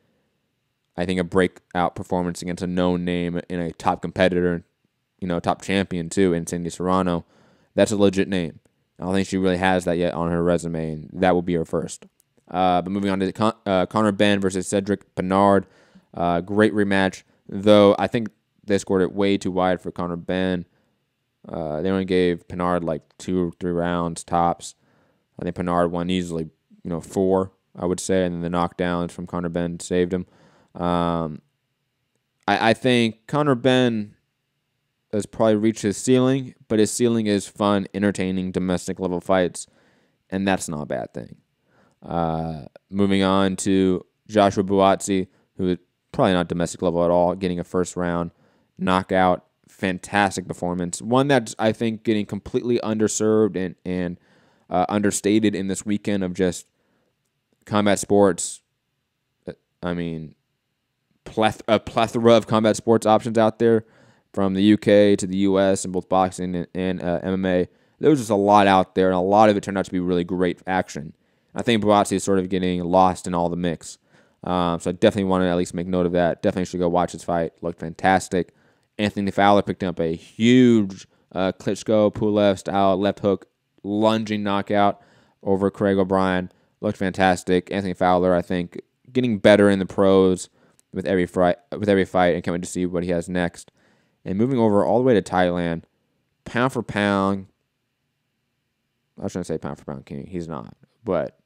I think, a breakout performance against a known name in a top competitor, top champion too, in Cindy Serrano. That's a legit name. I don't think she really has that yet on her resume, and that will be her first. But moving on to Conor Benn versus Cedric Bernard. Great rematch, though I think they scored it way too wide for Conor Benn. They only gave Bernard like 2 or 3 rounds tops. I think Bernard won easily, 4, I would say, and then the knockdowns from Conor Benn saved him. I think Conor Benn has probably reached his ceiling, but his ceiling is fun, entertaining, domestic-level fights, and that's not a bad thing. Moving on to Joshua Buatsi, who is probably not domestic level at all, getting a first-round knockout. Fantastic performance. One that's, I think, getting completely underserved and understated in this weekend of just combat sports. I mean, a plethora of combat sports options out there, from the UK to the US in both boxing and MMA. There was just a lot out there, and a lot of it turned out to be really great action. I think Buatsi is sort of getting lost in all the mix. So I definitely want to at least make note of that. Definitely should go watch his fight. Looked fantastic. Anthony Fowler picked up a huge Klitschko Pulev style left hook lunging knockout over Craig O'Brien. Looked fantastic. Anthony Fowler, I think, getting better in the pros with every fight, and can't wait to see what he has next. And moving over all the way to Thailand, pound for pound. I shouldn't say pound for pound king. He's not, but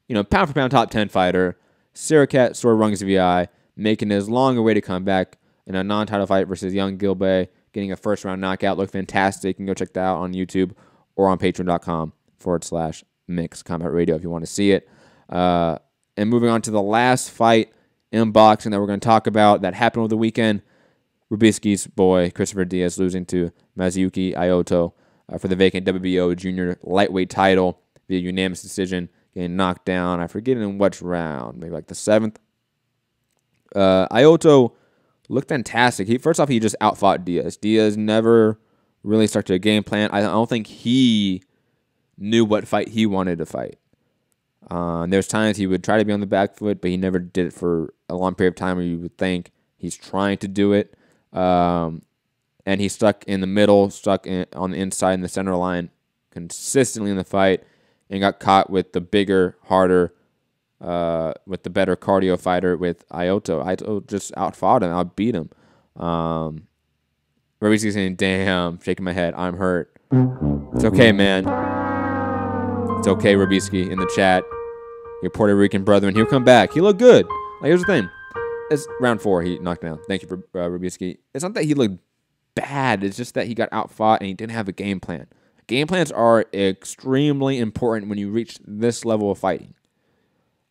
pound for pound top 10 fighter. Sirakat sort of rungs VI, making his long-awaited comeback in a non-title fight versus Young Gilbey, getting a first-round knockout. Looked fantastic. You can go check that out on YouTube or on patreon.com/Mixed Combat Radio if you want to see it. And moving on to the last fight in boxing that we're going to talk about that happened over the weekend. Rubisky's boy, Christopher Diaz, losing to Mazuyuki Ioto for the vacant WBO junior lightweight title via unanimous decision, getting knocked down. I forget in which round, maybe like the 7th. Ioto looked fantastic. First off, he just outfought Diaz. Diaz never really stuck to a game plan. I don't think he knew what fight he wanted to fight. There's times he would try to be on the back foot, but he never did it for a long period of time where you would think he's trying to do it. And he stuck in the middle, on the inside in the center line consistently in the fight, and got caught with the bigger, harder, with the better cardio fighter with Ioto. Ioto just outfought him, outbeat him. Rubisky's saying, damn, shaking my head, I'm hurt. It's okay, man. It's okay, Rubisky, in the chat. Your Puerto Rican brother, and he'll come back. He looked good. Like, here's the thing. It's round 4, he knocked down. Thank you for Rubisky. It's not that he looked bad. It's just that he got outfought and he didn't have a game plan. Game plans are extremely important when you reach this level of fighting.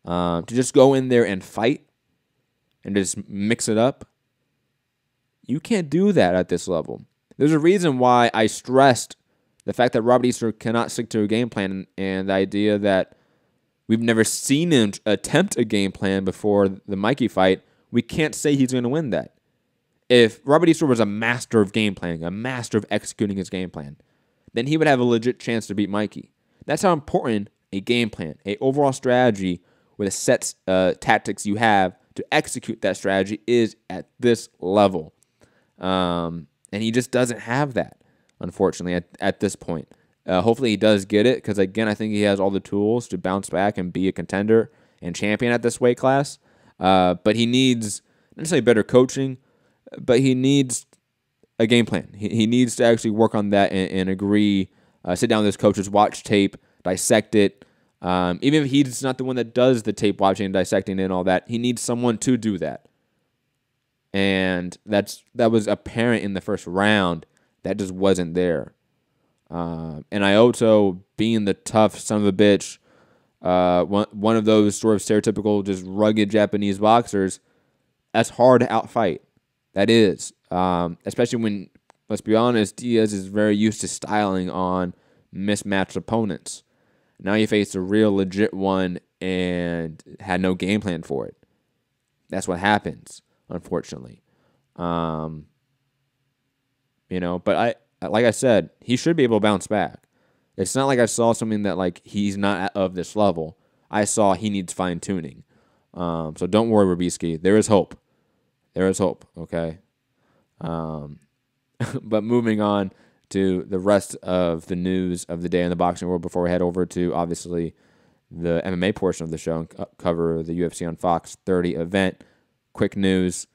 To just go in there and fight and just mix it up, you can't do that at this level. There's a reason why I stressed the fact that Robert Easter cannot stick to a game plan, and the idea that we've never seen him attempt a game plan before the Mikey fight. We can't say he's going to win that. If Robert Easter was a master of game planning, a master of executing his game plan, then he would have a legit chance to beat Mikey. That's how important a game plan, a overall strategy with a set tactics you have to execute that strategy is at this level. And he just doesn't have that, unfortunately, at this point. Hopefully he does get it, because, again, I think he has all the tools to bounce back and be a contender and champion at this weight class. But he needs, not necessarily better coaching, but he needs a game plan. He needs to actually work on that and agree, sit down with his coaches, watch tape, dissect it. Even if he's not the one that does the tape watching and dissecting it and all that, he needs someone to do that. And that was apparent in the first round. That just wasn't there. And Ioto, being the tough son of a bitch, one of those sort of stereotypical, just rugged Japanese boxers, that's hard to outfight. That is. Especially when, let's be honest, Diaz is very used to styling on mismatched opponents. Now you face a real legit one and had no game plan for it. That's what happens, unfortunately. But like I said, he should be able to bounce back. It's not like I saw something that like he's not of this level. I saw he needs fine tuning. So don't worry, Rubisky. There is hope. There is hope. Okay. But moving on to the rest of the news of the day in the boxing world before we head over to, obviously, the MMA portion of the show and cover the UFC on Fox 30 event. Quick news.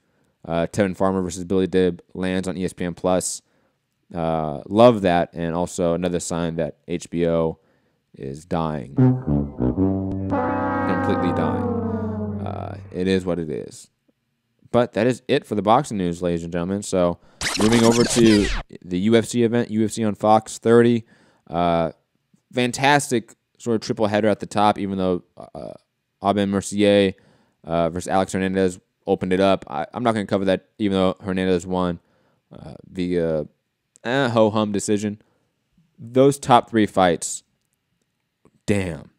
Tevin Farmer versus Billy Dibb lands on ESPN+. Love that, and also another sign that HBO is dying. Completely dying. It is what it is. But that is it for the boxing news, ladies and gentlemen. So moving over to the UFC event, UFC on Fox 30. Fantastic sort of triple header at the top, even though Aben Mercier versus Alex Hernandez opened it up. I'm not going to cover that, even though Hernandez won via ho-hum decision. Those top 3 fights, damn,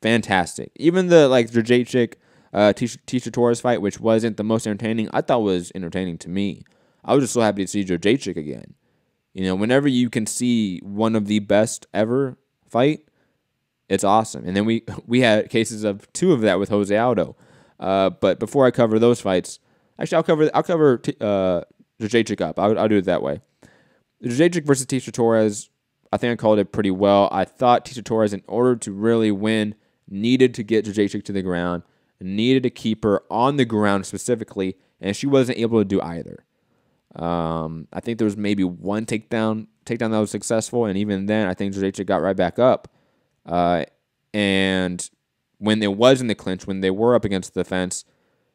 fantastic. Even the Jacek Tisha Torres fight, which wasn't the most entertaining, I thought was entertaining to me. I was just so happy to see Jacek again. Whenever you can see one of the best ever fight, it's awesome. And then we had cases of 2 of that with Jose Aldo. But before I cover those fights, actually I'll cover Jacek up. I'll do it that way. Jacek versus Tisha Torres, I think I called it pretty well. I thought Tisha Torres, in order to really win, needed to get Jacek to the ground, needed to keep her on the ground specifically, and she wasn't able to do either. I think there was maybe one takedown that was successful, and even then, I think Jacek got right back up. And when it was in the clinch, when they were up against the fence,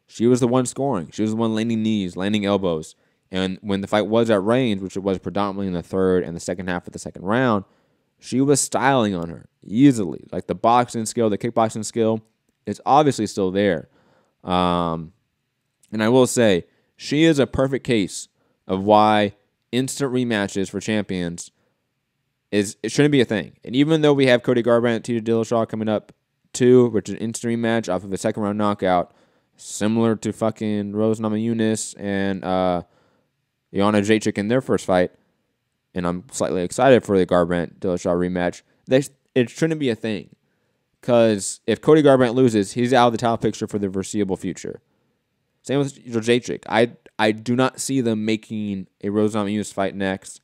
she was the one scoring. She was the one landing knees, landing elbows. And when the fight was at range, which it was predominantly in the third and the second half of the second round, she was styling on her easily. Like the boxing skill, the kickboxing skill, it's obviously still there. And I will say, she is a perfect case of why instant rematches for champions it shouldn't be a thing. And even though we have Cody Garbrandt, Tito Dillashaw coming up too, which is an instant rematch off of a second round knockout, similar to fucking Rose Namajunas and Joanna Jacek in their first fight, and I'm slightly excited for the Garbrandt-Dillashaw rematch, it shouldn't be a thing. Because if Cody Garbrandt loses, he's out of the title picture for the foreseeable future. Same with Jacek. I do not see them making a Rose Namajunas fight next.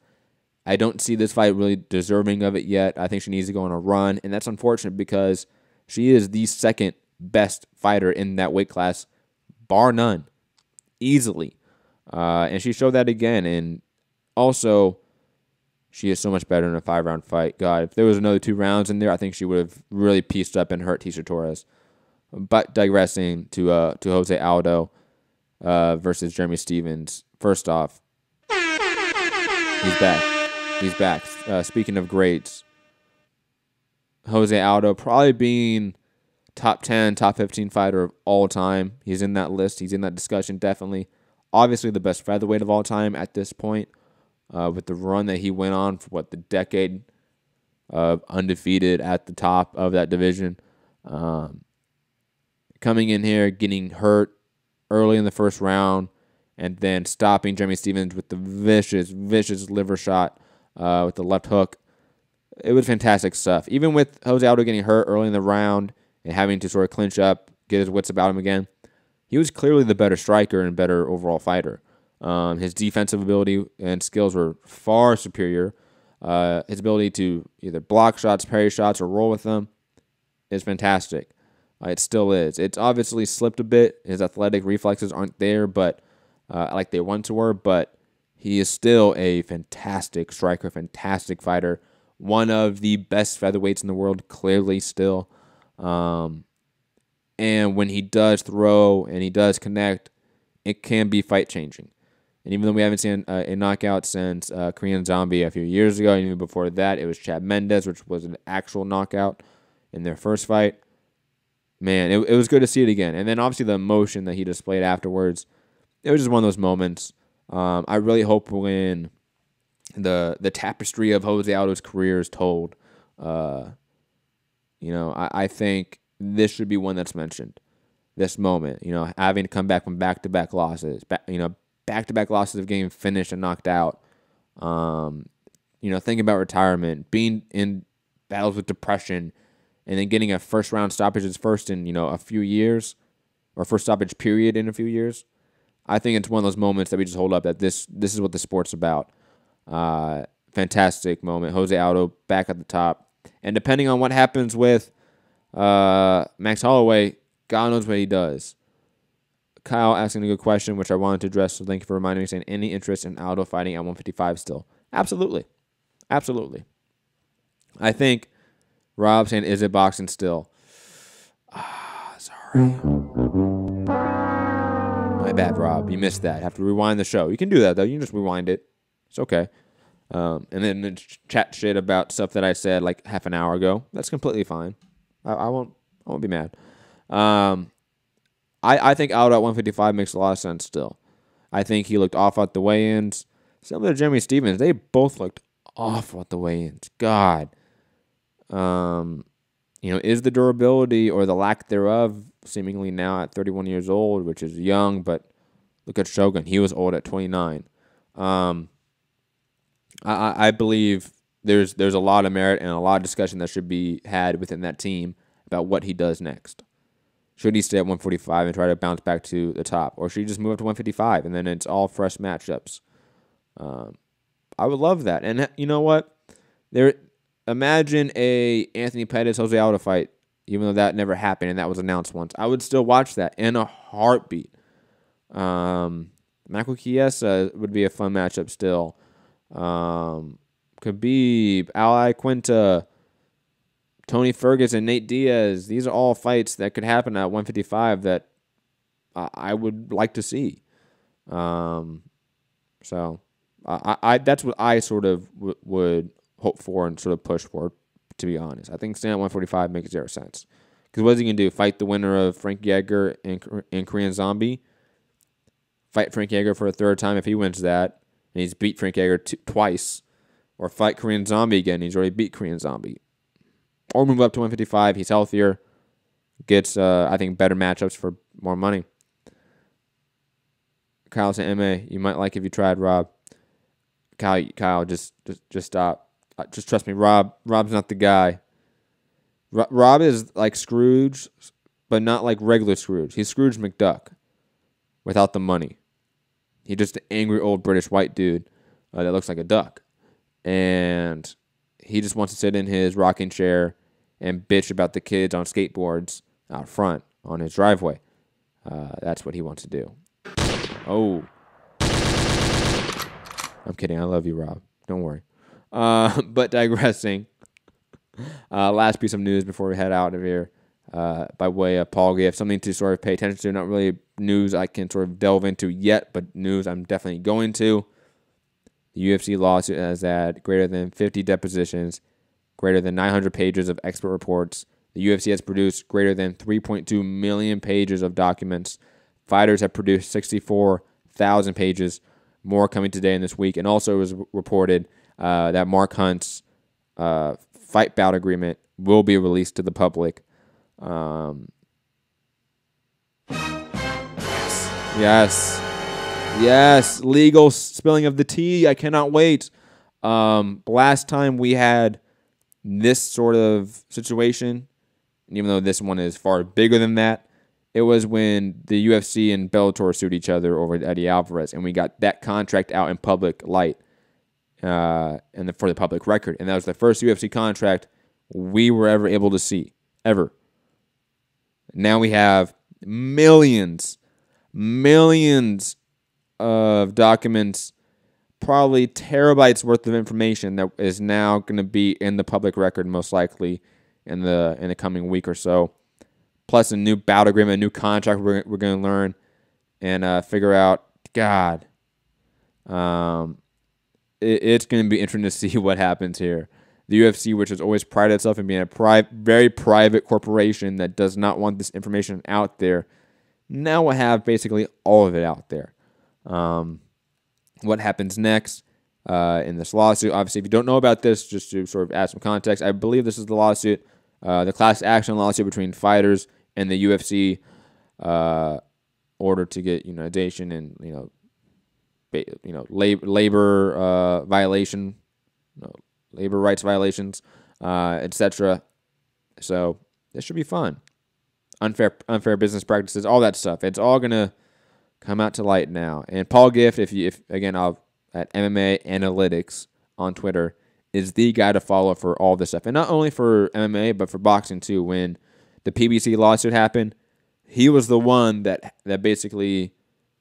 I don't see this fight really deserving of it yet. I think she needs to go on a run, and that's unfortunate because she is the second best fighter in that weight class, bar none, easily. And she showed that again. And also, she is so much better in a 5-round fight. God, if there was another 2 rounds in there, I think she would have really pieced up and hurt Tisha Torres. But digressing to Jose Aldo versus Jeremy Stephens. First off, he's back. He's back. Speaking of greats, Jose Aldo probably being top 10, top 15 fighter of all time. He's in that list. He's in that discussion, definitely. Obviously the best featherweight of all time at this point, with the run that he went on for, the decade of undefeated at the top of that division. Coming in here, getting hurt early in the first round, and then stopping Jeremy Stephens with the vicious liver shot with the left hook. It was fantastic stuff. Even with Jose Aldo getting hurt early in the round and having to sort of clinch up, get his wits about him again, he was clearly the better striker and better overall fighter. His defensive ability and skills were far superior. His ability to either block shots, parry shots, or roll with them is fantastic. It still is. It's obviously slipped a bit. His athletic reflexes aren't there, but like they once were. But he is still a fantastic striker, fantastic fighter. One of the best featherweights in the world, clearly still. And when he does throw and he does connect, it can be fight-changing. And even though we haven't seen a knockout since Korean Zombie a few years ago, and even before that, it was Chad Mendes, which was an actual knockout in their first fight. Man, it was good to see it again. And then obviously the emotion that he displayed afterwards, it was just one of those moments. I really hope when the tapestry of Jose Aldo's career is told, I think this should be one that's mentioned. This moment, having to come back from back-to-back losses, back-to-back losses of getting finished and knocked out. Thinking about retirement, being in battles with depression, and then getting a first-round stoppage first in, a few years, or first stoppage period in a few years. I think it's one of those moments that we just hold up that this is what the sport's about. Fantastic moment. Jose Aldo back at the top. And depending on what happens with Max Holloway, God knows what he does. Kyle asking a good question, which I wanted to address, so thank you for reminding me, saying any interest in Aldo fighting at 155 still? Absolutely. Absolutely. I think Rob saying, is it boxing still? Sorry. My bad, Rob. You missed that. Have to rewind the show. You can do that, though. You can just rewind it. It's okay. And then chat shit about stuff that I said like half an hour ago. That's completely fine. I won't be mad. I think Aldo at 155 makes a lot of sense still. I think he looked off at the weigh-ins. Similar to Jeremy Stephens, they both looked off at the weigh-ins. God. Is the durability or the lack thereof seemingly now at 31 years old, which is young, but look at Shogun. He was old at 29. I believe there's a lot of merit and a lot of discussion that should be had within that team about what he does next. Should he stay at 145 and try to bounce back to the top? Or should he just move up to 155 and then it's all fresh matchups? I would love that. And you know what? Imagine a Anthony Pettis Jose Aldo fight, even though that never happened and that was announced once. I would still watch that in a heartbeat. Michael Chiesa would be a fun matchup still. Khabib, Ali Quinta, Tony Ferguson, Nate Diaz. These are all fights that could happen at 155 that I would like to see. So I that's what I sort of would hope for and sort of push for, to be honest. I think staying at 145 makes zero sense. Because what is he going to do? Fight the winner of Frank Yeager and Korean Zombie? Fight Frank Yeager for a third time if he wins that, and he's beat Frank Yeager twice. Or fight Korean Zombie again. He's already beat Korean Zombie. Or move up to 155. He's healthier. Gets, I think, better matchups for more money. Kyle's an MA. You might like if you tried, Rob. Kyle, just stop. Just trust me, Rob's not the guy. Rob is like Scrooge, but not like regular Scrooge. He's Scrooge McDuck without the money. He's just an angry old British white dude that looks like a duck. And he just wants to sit in his rocking chair and bitch about the kids on skateboards out front on his driveway. That's what he wants to do. Oh. I'm kidding. I love you, Rob. Don't worry. But digressing. Last piece of news before we head out of here. By way of Paul Gift. Something to sort of pay attention to. Not really news I can sort of delve into yet, but news I'm definitely going to. The UFC lawsuit has had greater than 50 depositions, greater than 900 pages of expert reports. The UFC has produced greater than 3.2 million pages of documents. Fighters have produced 64,000 pages, more coming today and this week. And also it was reported that Mark Hunt's fight bout agreement will be released to the public. Yes, legal spilling of the tea. I cannot wait. Last time we had this sort of situation, even though this one is far bigger than that, it was when the UFC and Bellator sued each other over Eddie Alvarez, and we got that contract out in public light for the public record. And that was the first UFC contract we were ever able to see, ever. Now we have millions of documents, probably terabytes worth of information that is now going to be in the public record, most likely in the coming week or so. Plus a new bout agreement, a new contract we're going to learn and figure out. God, it's going to be interesting to see what happens here. The UFC, which has always prided itself in being a very private corporation that does not want this information out there, now will have basically all of it out there. What happens next in this lawsuit? Obviously, if you don't know about this, just to sort of add some context, I believe this is the lawsuit, the class action lawsuit between fighters and the UFC, order to get unionization and labor violation, labor rights violations, etc. So this should be fun. Unfair business practices, all that stuff. It's all gonna come out to light now. And Paul Gift, if again, I'll at MMA Analytics on Twitter, is the guy to follow for all this stuff, and not only for MMA but for boxing too. When the PBC lawsuit happened, he was the one that basically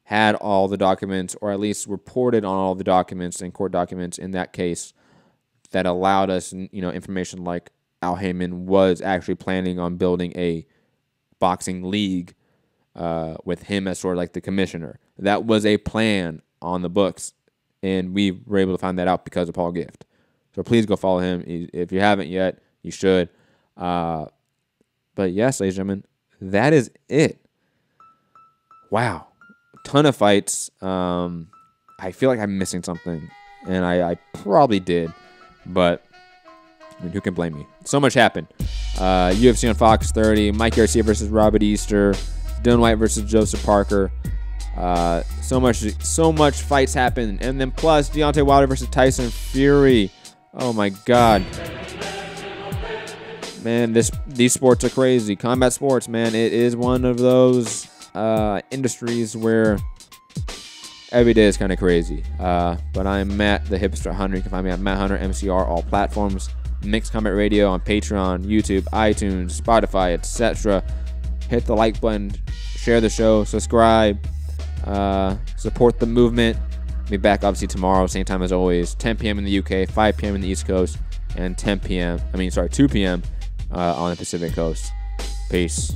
had all the documents, or at least reported on all the documents and court documents in that case, that allowed us, information like Al Heyman was actually planning on building a boxing league with him as sort of like the commissioner. That was a plan on the books, and we were able to find that out because of Paul Gift. So please go follow him. If you haven't yet, you should. But yes, ladies and gentlemen, that is it. Wow. Ton of fights. I feel like I'm missing something, and I probably did, but I mean, who can blame me? So much happened. UFC on Fox 30, Mikey Garcia versus Robert Easter, Dillian Whyte versus Joseph Parker. So much fights happened, and then plus Deontay Wilder versus Tyson Fury. Oh my God, man! These sports are crazy. Combat sports, man. It is one of those industries where every day is kind of crazy. But I'm Matt, the Hipster Hunter. You can find me at Matt Hunter MCR, all platforms. Mixed Combat Radio on Patreon, YouTube, iTunes, Spotify, etc. Hit the like button, share the show, subscribe, support the movement. Be back obviously tomorrow, same time as always, 10 p.m. in the UK, 5 p.m. in the East Coast, and 2 p.m. on the Pacific Coast. Peace.